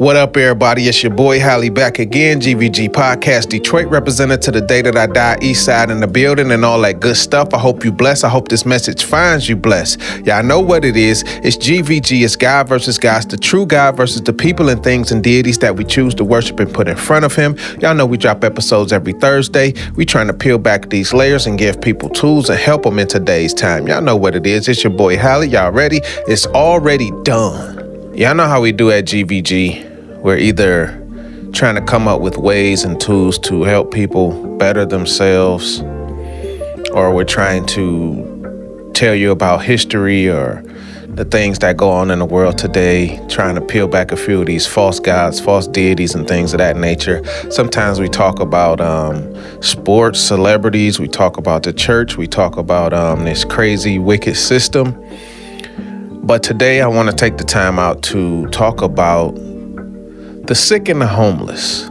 What up, everybody? It's your boy Hally back again, GVG Podcast, Detroit represented to the day that I die, east side in the building and all that good stuff. I hope you blessed. I hope this message finds you blessed. Y'all know what it is. It's GVG. It's God versus gods, the true God versus the people and things and deities that we choose to worship and put in front of him. Y'all know we drop episodes every Thursday. We trying to peel back these layers and give people tools and help them in today's time. Y'all know what it is. It's your boy Hally. Y'all ready? It's already done. Y'all know how we do at GVG. We're either trying to come up with ways and tools to help people better themselves, or we're trying to tell you about history or the things that go on in the world today, trying to peel back a few of these false gods, false deities, and things of that nature. Sometimes we talk about sports, celebrities, we talk about the church, we talk about this crazy, wicked system. But today I want to take the time out to talk about the sick and the homeless.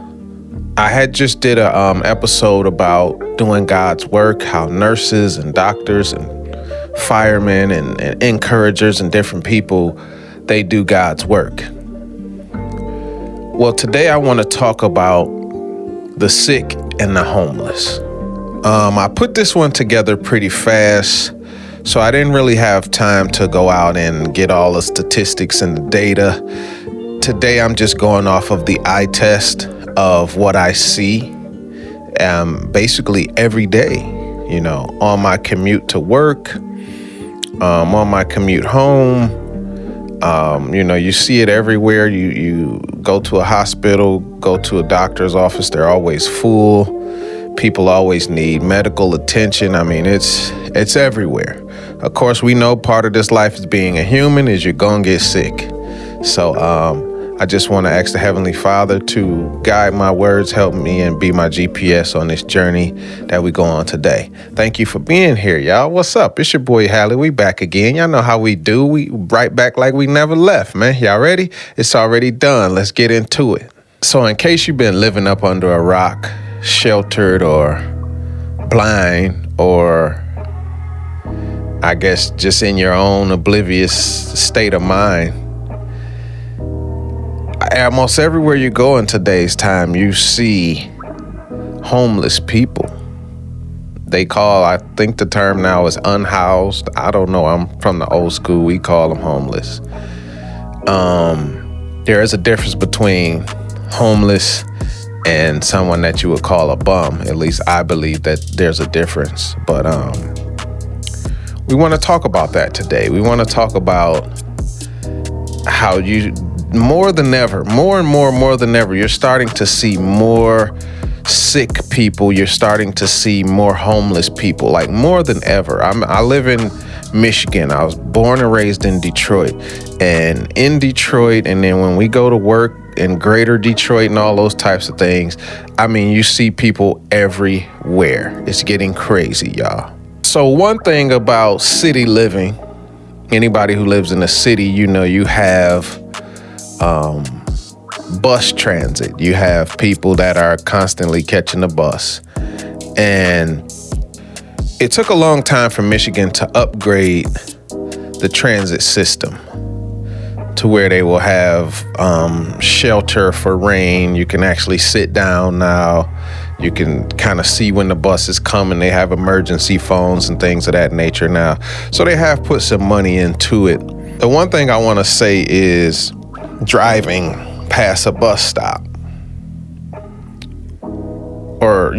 I had just did a episode about doing God's work, how nurses and doctors and firemen and encouragers and different people, they do God's work. Well, today I want to talk about the sick and the homeless. I put this one together pretty fast, so I didn't really have time to go out and get all the statistics and the data. Today, I'm just going off of the eye test of what I see basically every day, on my commute to work, on my commute home. You see it everywhere. You go to a hospital, go to a doctor's office, they're always full. People always need medical attention. I mean, it's everywhere. Of course, we know part of this life is being a human is you're going to get sick. So, I just want to ask the Heavenly Father to guide my words, help me, and be my GPS on this journey that we go on today. Thank you for being here, y'all. What's up? It's your boy Hally. We back again. Y'all know how we do. We right back like we never left, man. Y'all ready? It's already done. Let's get into it. So in case you've been living up under a rock, sheltered or blind, or I guess just in your own oblivious state of mind, almost everywhere you go in today's time, you see homeless people. They call, I think the term now is unhoused. I don't know. I'm from the old school. We call them homeless. There is a difference between homeless and someone that you would call a bum. At least I believe that there's a difference. But we want to talk about that today. We want to talk about how you... more and more than ever, you're starting to see more sick people. You're starting to see more homeless people, like more than ever. I live in Michigan. I was born and raised in Detroit. And in Detroit, and then when we go to work in greater Detroit and all those types of things, I mean, you see people everywhere. It's getting crazy, y'all. So one thing about city living, anybody who lives in a city, you have bus transit. You have people that are constantly catching the bus. And it took a long time for Michigan to upgrade the transit system to where they will have shelter for rain. You can actually sit down now. You can kind of see when the bus is coming. They have emergency phones and things of that nature now. So they have put some money into it. The one thing I want to say is driving past a bus stop or,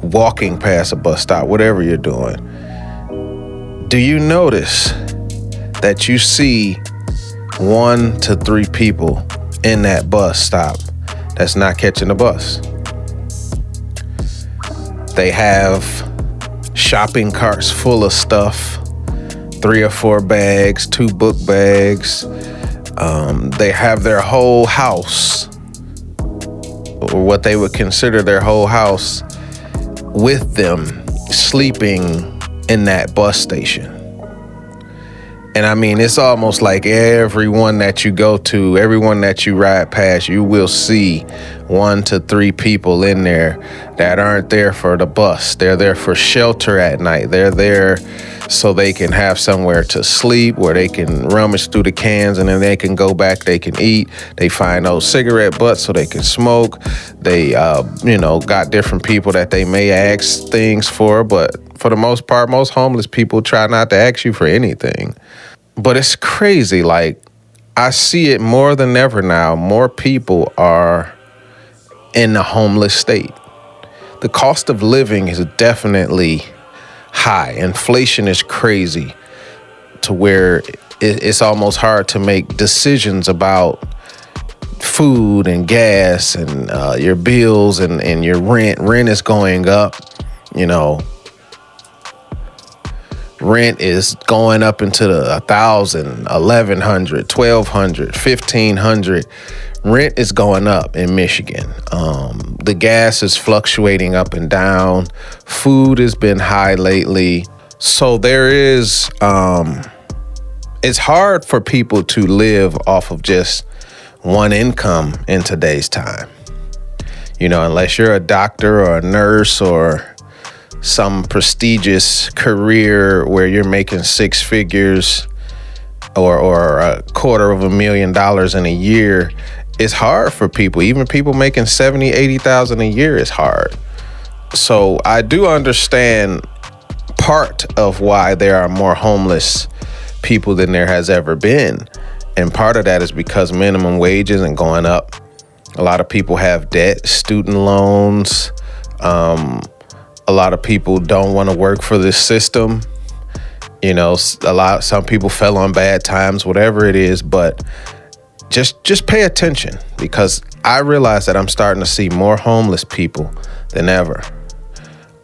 walking past a bus stop, whatever you're doing. Do you notice that you see 1 to 3 people in that bus stop that's not catching the bus? They have shopping carts full of stuff, 3 or 4 bags, 2 book bags. They have their whole house, or what they would consider their whole house, with them sleeping in that bus station. And I mean, it's almost like everyone that you go to, everyone that you ride past, you will see 1 to 3 people in there that aren't there for the bus. They're there for shelter at night. They're there so they can have somewhere to sleep, where they can rummage through the cans and then they can go back, they can eat. They find those cigarette butts so they can smoke. They, got different people that they may ask things for, but for the most part, most homeless people try not to ask you for anything. But it's crazy. Like, I see it more than ever now. More people are in a homeless state. The cost of living is definitely high. Inflation is crazy to where it's almost hard to make decisions about food and gas and your bills and your rent. Rent is going up, Rent is going up into the 1,000, 1,100, 1,200, 1,500. Rent is going up in Michigan. The gas is fluctuating up and down. Food has been high lately. So there is, it's hard for people to live off of just one income in today's time. Unless you're a doctor or a nurse or some prestigious career where you're making 6 figures or $250,000 in a year, it's hard for people. Even people making 70, 80,000 a year is hard. So I do understand part of why there are more homeless people than there has ever been. And part of that is because minimum wage isn't going up. A lot of people have debt, student loans. A lot of people don't want to work for this system. Some people fell on bad times, whatever it is, but just pay attention, because I realize that I'm starting to see more homeless people than ever.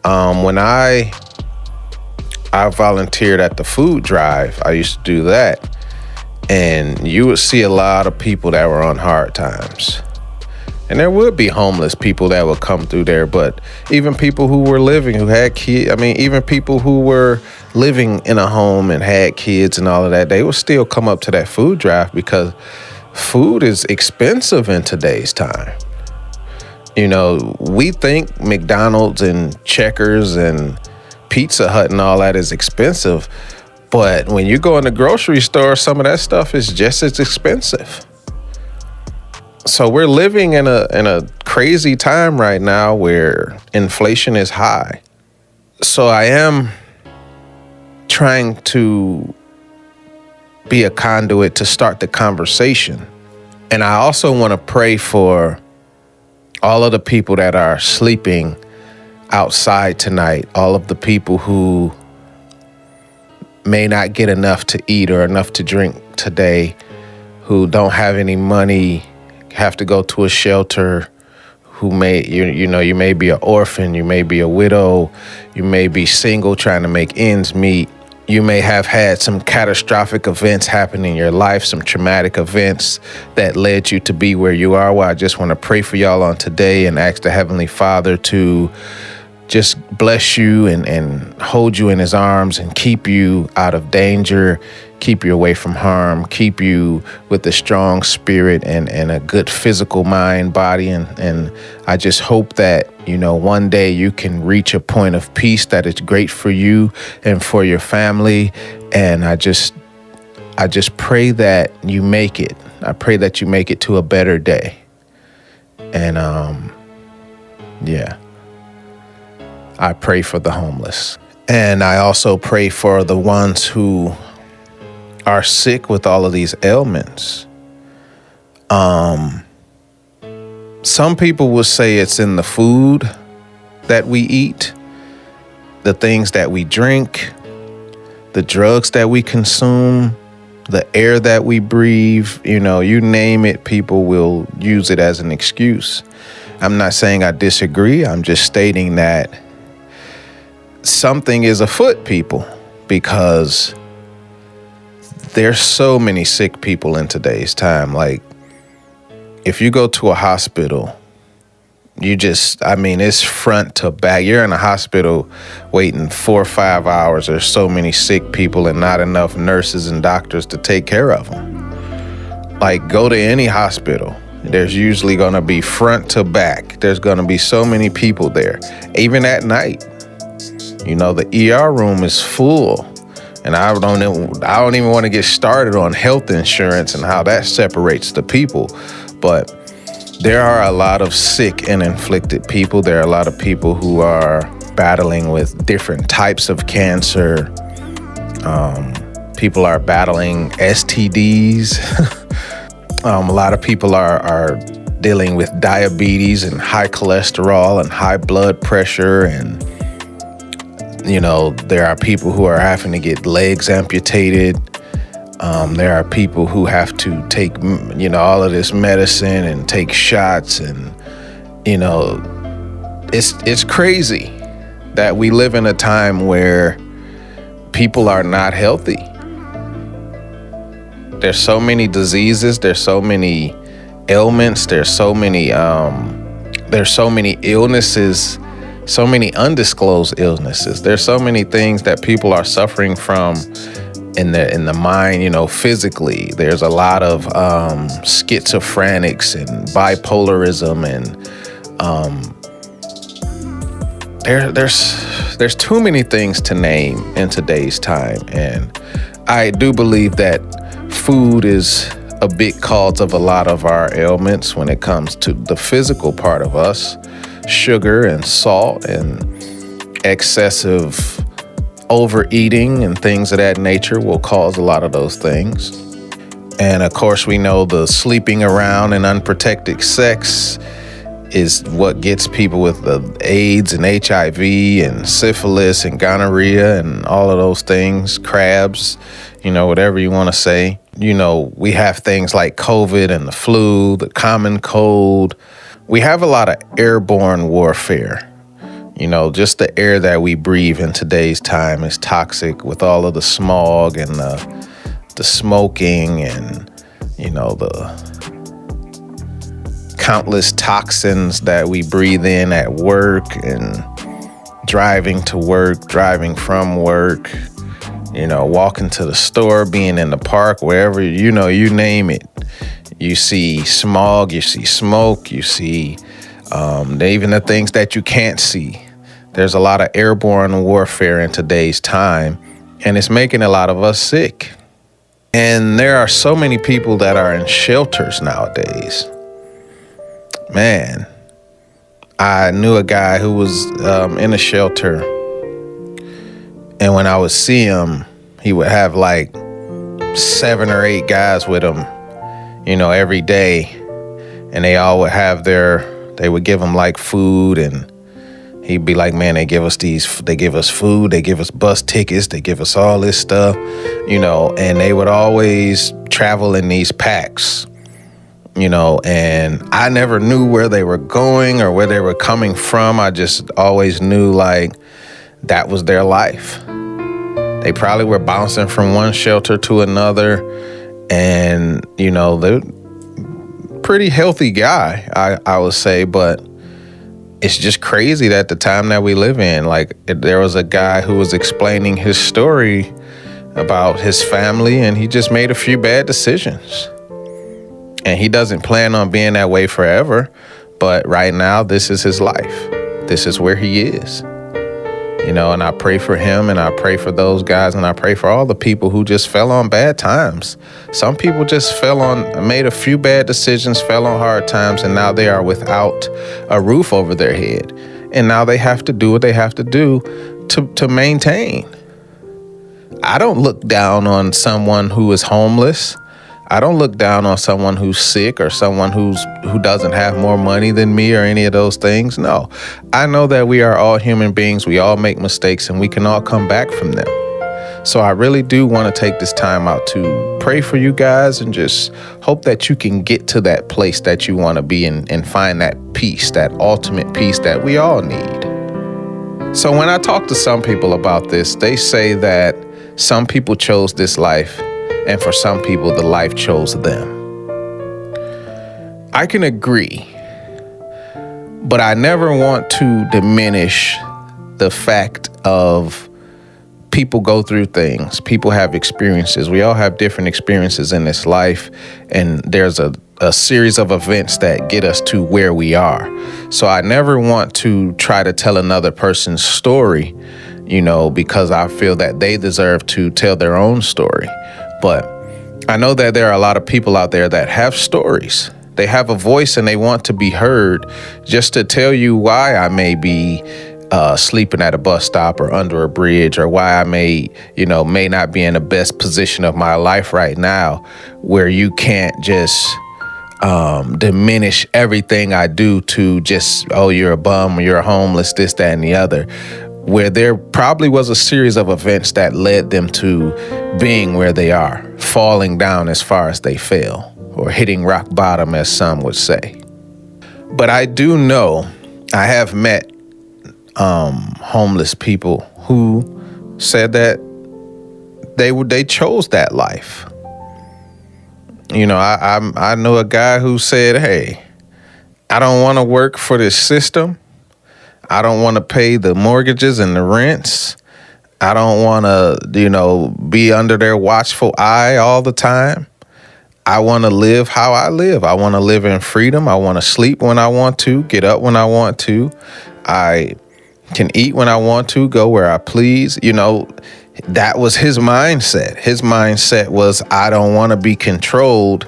When I volunteered at the food drive, I used to do that, and you would see a lot of people that were on hard times. And there would be homeless people that would come through there, but even people who were living, who had kids, even people who were living in a home and had kids and all of that, they would still come up to that food drive because food is expensive in today's time. We think McDonald's and Checkers and Pizza Hut and all that is expensive, but when you go in the grocery store, some of that stuff is just as expensive. So we're living in a crazy time right now where inflation is high. So I am trying to be a conduit to start the conversation. And I also want to pray for all of the people that are sleeping outside tonight, all of the people who may not get enough to eat or enough to drink today, who don't have any money, have to go to a shelter, who you may be an orphan, you may be a widow, you may be single trying to make ends meet. You may have had some catastrophic events happen in your life, some traumatic events that led you to be where you are. Well, I just want to pray for y'all on today and ask the Heavenly Father to just bless you and hold you in his arms and keep you out of danger, keep you away from harm, keep you with a strong spirit and a good physical mind, body. And I just hope that, one day you can reach a point of peace that is great for you and for your family. And I just pray that you make it. I pray that you make it to a better day. And, I pray for the homeless. And I also pray for the ones who are sick with all of these ailments. Some people will say it's in the food that we eat, the things that we drink, the drugs that we consume, the air that we breathe. You name it, people will use it as an excuse. I'm not saying I disagree. I'm just stating that something is afoot, people, because there's so many sick people in today's time. Like, if you go to a hospital, it's front to back. You're in a hospital waiting 4 or 5 hours. There's so many sick people and not enough nurses and doctors to take care of them. Like, go to any hospital. There's usually going to be front to back. There's going to be so many people there, even at night. The ER room is full. And I don't even want to get started on health insurance and how that separates the people. But there are a lot of sick and inflicted people. There are a lot of people who are battling with different types of cancer. People are battling STDs. A lot of people are dealing with diabetes and high cholesterol and high blood pressure. And, there are people who are having to get legs amputated. There are people who have to take, all of this medicine and take shots. And, it's crazy that we live in a time where people are not healthy. There's so many diseases. There's so many ailments. There's so many illnesses, so many undisclosed illnesses. There's so many things that people are suffering from in the mind, physically. There's a lot of schizophrenics and bipolarism, and there's too many things to name in today's time. And I do believe that food is a big cause of a lot of our ailments when it comes to the physical part of us. Sugar and salt and excessive overeating and things of that nature will cause a lot of those things. And of course, we know the sleeping around and unprotected sex is what gets people with the AIDS and HIV and syphilis and gonorrhea and all of those things, crabs, whatever you want to say. We have things like COVID and the flu, the common cold. We have a lot of airborne warfare. Just the air that we breathe in today's time is toxic with all of the smog and the smoking and, the countless toxins that we breathe in at work and driving to work, driving from work, walking to the store, being in the park, wherever, you name it. You see smog, you see smoke, you see even the things that you can't see. There's a lot of airborne warfare in today's time, and it's making a lot of us sick. And there are so many people that are in shelters nowadays. Man, I knew a guy who was in a shelter, and when I would see him, he would have like 7 or 8 guys with him, every day. And they all would have they would give him like food, and he'd be like, man, they give us food, they give us bus tickets, they give us all this stuff, and they would always travel in these packs, and I never knew where they were going or where they were coming from. I just always knew like that was their life. They probably were bouncing from one shelter to another, and, they're pretty healthy guy, I would say, but it's just crazy that the time that we live in, like there was a guy who was explaining his story about his family, and he just made a few bad decisions. And he doesn't plan on being that way forever, but right now, this is his life. This is where he is. And I pray for him, and I pray for those guys, and I pray for all the people who just fell on bad times. Some people just made a few bad decisions, fell on hard times, and now they are without a roof over their head. And now they have to do what they have to do to maintain. I don't look down on someone who is homeless. I don't look down on someone who's sick or someone who doesn't have more money than me or any of those things. No, I know that we are all human beings. We all make mistakes, and we can all come back from them. So I really do want to take this time out to pray for you guys and just hope that you can get to that place that you want to be and find that peace, that ultimate peace that we all need. So when I talk to some people about this, they say that some people chose this life, and for some people, the life chose them. I can agree, but I never want to diminish the fact of people go through things. People have experiences. We all have different experiences in this life. And there's a series of events that get us to where we are. So I never want to try to tell another person's story, because I feel that they deserve to tell their own story. But I know that there are a lot of people out there that have stories. They have a voice and they want to be heard, just to tell you why I may be sleeping at a bus stop or under a bridge, or why I may not be in the best position of my life right now, where you can't just diminish everything I do to just, oh, you're a bum, or you're homeless, this, that, and the other, where there probably was a series of events that led them to being where they are, falling down as far as they fell, or hitting rock bottom, as some would say. But I do know I have met homeless people who said that they chose that life. I know a guy who said, hey, I don't want to work for this system. I don't want to pay the mortgages and the rents. I don't want to, be under their watchful eye all the time. I want to live how I live. I want to live in freedom. I want to sleep when I want to, get up when I want to. I can eat when I want to, go where I please. That was his mindset. His mindset was, I don't want to be controlled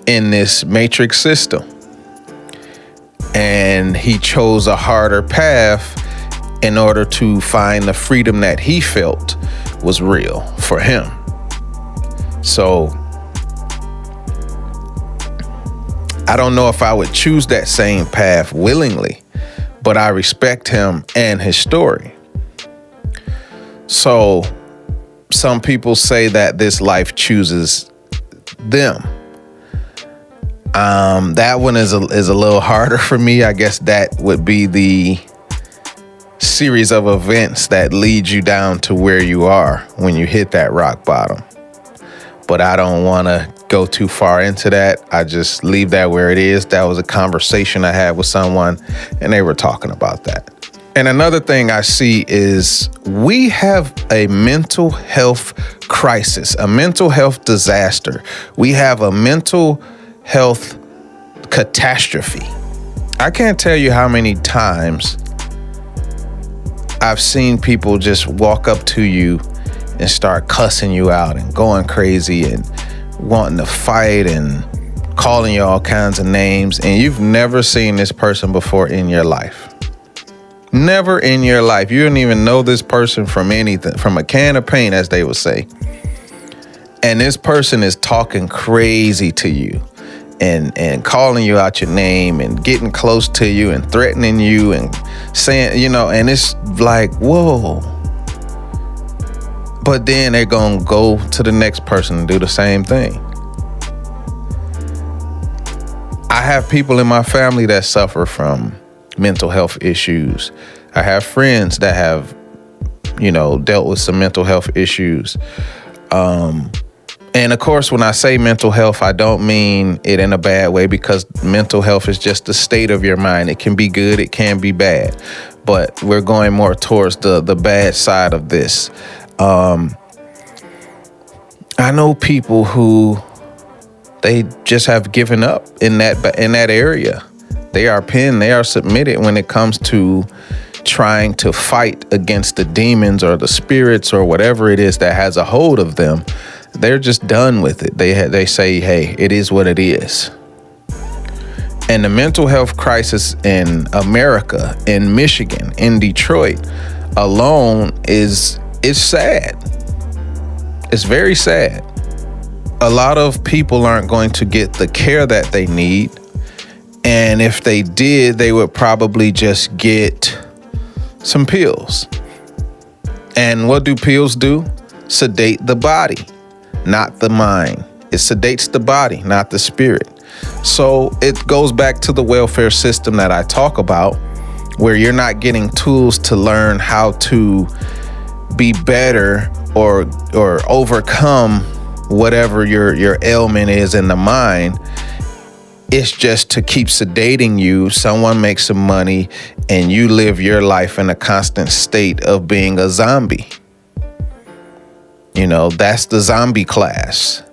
in this matrix system. And he chose a harder path in order to find the freedom that he felt was real for him. So I don't know if I would choose that same path willingly, but I respect him and his story. So some people say that this life chooses them. That one is a little harder for me. I guess that would be the series of events that lead you down to where you are when you hit that rock bottom. But I don't want to go too far into that. I just leave that where it is. That was a conversation I had with someone, and they were talking about that. And another thing I see is we have a mental health crisis, a mental health disaster. We have a mental health catastrophe. I can't tell you how many times I've seen people just walk up to you and start cussing you out and going crazy and wanting to fight and calling you all kinds of names, and you've never seen this person before in your life. Never in your life. You don't even know this person from anything, from a can of paint, as they would say. And this person is talking crazy to you and calling you out your name and getting close to you and threatening you and saying, and it's like, whoa. But then they're going to go to the next person and do the same thing. I have people in my family that suffer from mental health issues. I have friends that have, dealt with some mental health issues. And of course, when I say mental health, I don't mean it in a bad way, because mental health is just the state of your mind. It can be good, it can be bad, but we're going more towards the bad side of this. I know people who they just have given up in that area. They are pinned, they are submitted when it comes to trying to fight against the demons or the spirits or whatever it is that has a hold of them. They're just done with it. They say, hey, it is what it is. And the mental health crisis in America, in Michigan, in Detroit alone is sad. It's very sad. A lot of people aren't going to get the care that they need. And if they did, they would probably just get some pills. And what do pills do? Sedate the body, not the mind. It sedates the body, not the spirit. So it goes back to the welfare system that I talk about, where you're not getting tools to learn how to be better or overcome whatever your ailment is in the mind. It's just to keep sedating you. Someone makes some money and you live your life in a constant state of being a zombie. That's the zombie class,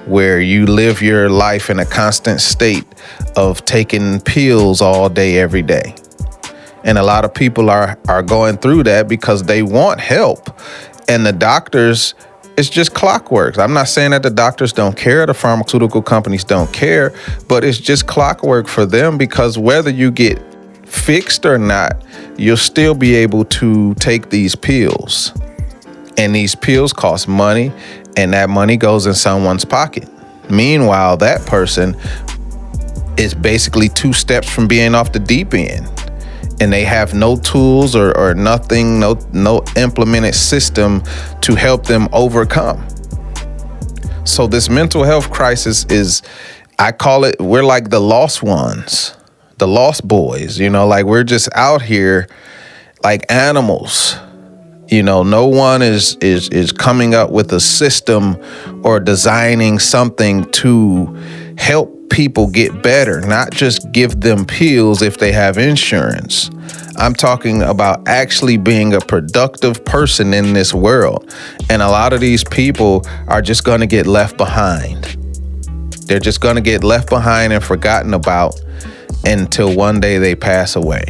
where you live your life in a constant state of taking pills all day, every day. And a lot of people are going through that because they want help. And the doctors, it's just clockwork. I'm not saying that the doctors don't care, the pharmaceutical companies don't care, but it's just clockwork for them, because whether you get fixed or not, you'll still be able to take these pills. And these pills cost money, and that money goes in someone's pocket. Meanwhile, that person is basically 2 steps from being off the deep end, and they have no tools or nothing, no implemented system to help them overcome. So this mental health crisis is, I call it, we're like the lost ones, the lost boys, like we're just out here like animals. No one is coming up with a system or designing something to help people get better, not just give them pills if they have insurance. I'm talking about actually being a productive person in this world. And a lot of these people are just going to get left behind. They're just going to get left behind and forgotten about until one day they pass away.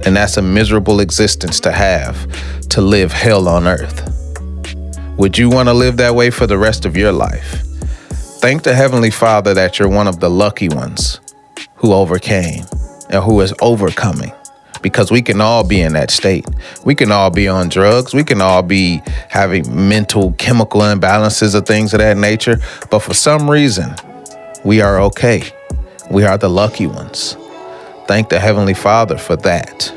And that's a miserable existence to have, to live hell on earth. Would you want to live that way for the rest of your life? Thank the Heavenly Father that you're one of the lucky ones who overcame and who is overcoming, because we can all be in that state. We can all be on drugs. We can all be having mental, chemical imbalances or things of that nature. But for some reason, we are okay. We are the lucky ones. Thank the Heavenly Father for that.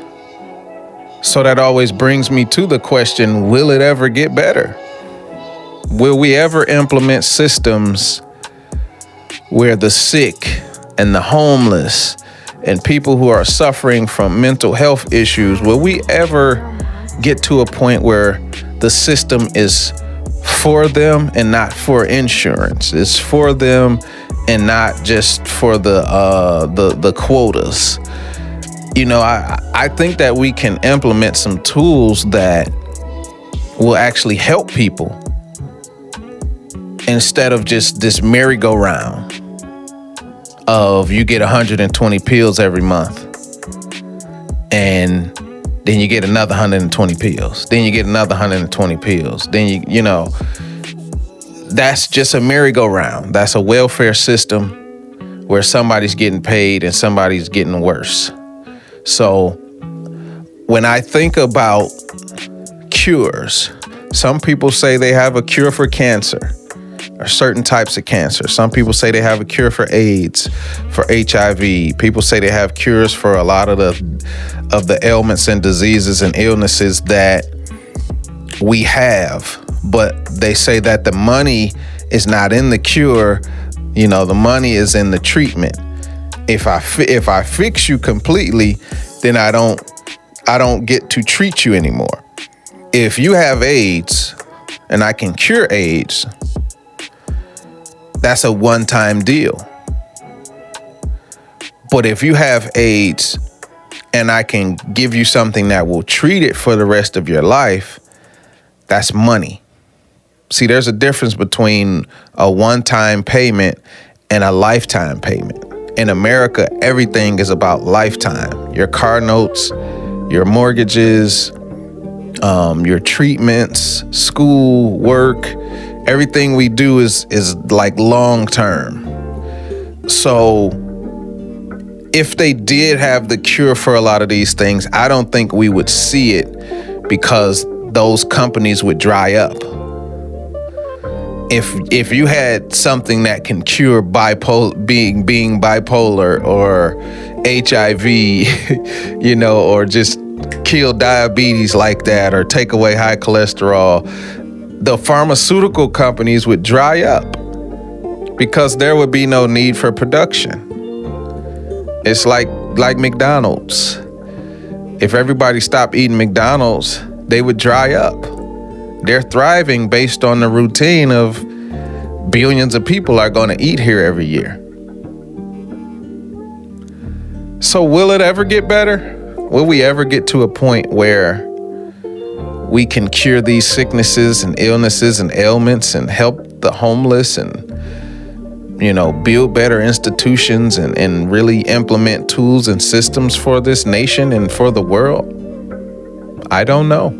So that always brings me to the question, will it ever get better? Will we ever implement systems where the sick and the homeless and people who are suffering from mental health issues, will we ever get to a point where the system is for them and not for insurance? It's for them and not just for the quotas. I think that we can implement some tools that will actually help people instead of just this merry-go-round of you get 120 pills every month and then you get another 120 pills. Then you get another 120 pills. Then that's just a merry-go-round. That's a welfare system where somebody's getting paid and somebody's getting worse. So when I think about cures, some people say they have a cure for cancer or certain types of cancer. Some people say they have a cure for AIDS, for HIV. People say they have cures for a lot of the ailments and diseases and illnesses that we have. But they say that the money is not in the cure. The money is in the treatment. If I fix you completely, then I don't get to treat you anymore. If you have AIDS and I can cure AIDS, that's a one-time deal. But if you have AIDS and I can give you something that will treat it for the rest of your life, that's money. See, there's a difference between a one-time payment and a lifetime payment. In America, everything is about lifetime. Your car notes, your mortgages, your treatments, school, work, everything we do is like long term. So if they did have the cure for a lot of these things, I don't think we would see it because those companies would dry up. If you had something that can cure being bipolar or HIV, or just kill diabetes like that, or take away high cholesterol, the pharmaceutical companies would dry up because there would be no need for production. It's like McDonald's. If everybody stopped eating McDonald's, they would dry up. They're thriving based on the routine of billions of people are going to eat here every year. So will it ever get better? Will we ever get to a point where we can cure these sicknesses and illnesses and ailments and help the homeless and, build better institutions and really implement tools and systems for this nation and for the world? I don't know.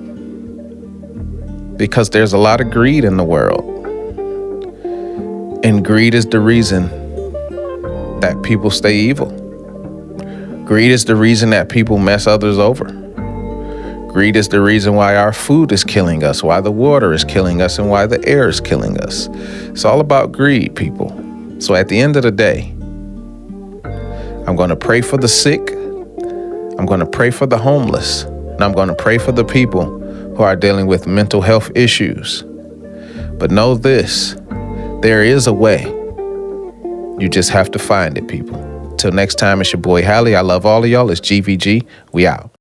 Because there's a lot of greed in the world. And greed is the reason that people stay evil. Greed is the reason that people mess others over. Greed is the reason why our food is killing us, why the water is killing us, and why the air is killing us. It's all about greed, people. So at the end of the day, I'm going to pray for the sick. I'm going to pray for the homeless. And I'm going to pray for the people who are dealing with mental health issues. But know this, there is a way. You just have to find it, people. Till next time, it's your boy Hally. I love all of y'all. It's GVG. We out.